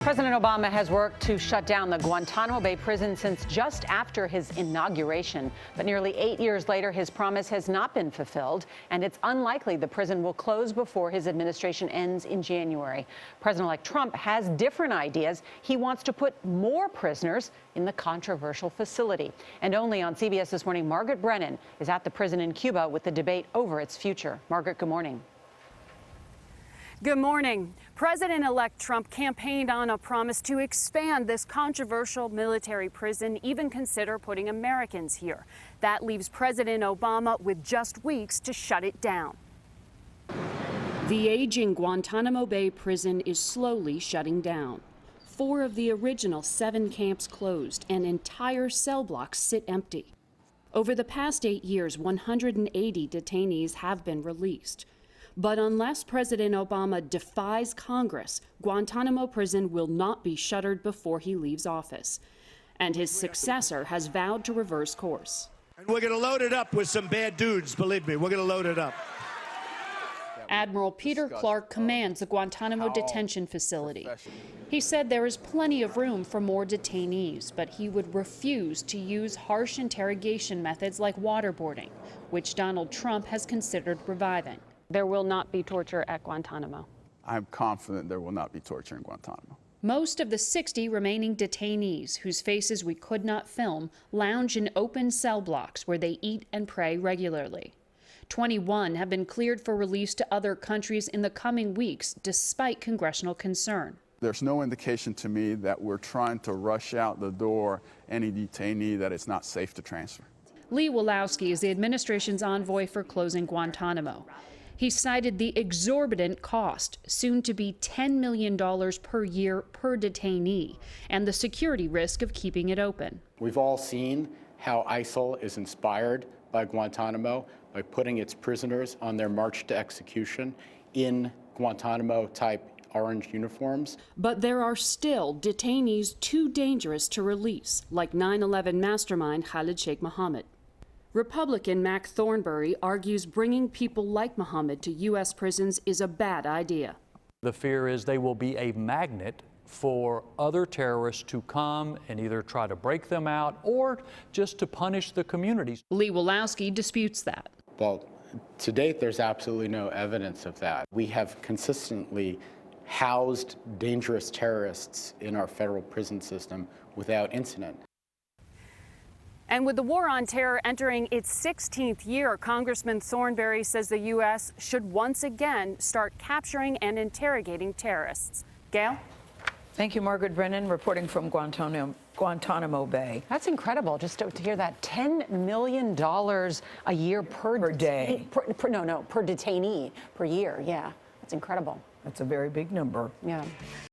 President Obama has worked to shut down the Guantanamo Bay prison since just after his inauguration. But nearly 8 years later, his promise has not been fulfilled, and it's unlikely the prison will close before his administration ends in January. President-elect Trump has different ideas. He wants to put more prisoners in the controversial facility. And only on CBS This Morning, Margaret Brennan is at the prison in Cuba with the debate over its future. Margaret, good morning. Good morning. President-elect Trump campaigned on a promise to expand this controversial military prison, even consider putting Americans here. That leaves President Obama with just weeks to shut it down. The aging Guantanamo Bay prison is slowly shutting down. 4 of the original 7 camps closed, and entire cell blocks sit empty. Over the past 8 years, 180 detainees have been released. But unless President Obama defies Congress, Guantanamo prison will not be shuttered before he leaves office. And his successor has vowed to reverse course. And we're going to load it up with some bad dudes, believe me. We're going to load it up. Admiral Peter Clark commands the Guantanamo detention facility. He said there is plenty of room for more detainees, but he would refuse to use harsh interrogation methods like waterboarding, which Donald Trump has considered reviving. There will not be torture at Guantanamo. I'm confident there will not be torture in Guantanamo. Most of the 60 remaining detainees, whose faces we could not film, lounge in open cell blocks where they eat and pray regularly. 21 have been cleared for release to other countries in the coming weeks, despite congressional concern. There's no indication to me that we're trying to rush out the door any detainee that it's not safe to transfer. Lee Wolowski is the administration's envoy for closing Guantanamo. He cited the exorbitant cost, soon to be $10 million per year per detainee, and the security risk of keeping it open. We've all seen how ISIL is inspired by Guantanamo by putting its prisoners on their march to execution in Guantanamo-type orange uniforms. But there are still detainees too dangerous to release, like 9/11 mastermind Khalid Sheikh Mohammed. Republican Mac Thornberry argues bringing people like Mohammed to U.S. prisons is a bad idea. The fear is they will be a magnet for other terrorists to come and either try to break them out or just to punish the communities. Lee Wolowski disputes that. Well, to date, there's absolutely no evidence of that. We have consistently housed dangerous terrorists in our federal prison system without incident. And with the war on terror entering its 16th year, Congressman Thornberry says the U.S. should once again start capturing and interrogating terrorists. Gail? Thank you, Margaret Brennan, reporting from Guantanamo Bay. That's incredible, just to hear that. $10 million a year per day. Per detainee per year. Yeah, that's incredible. That's a very big number. Yeah.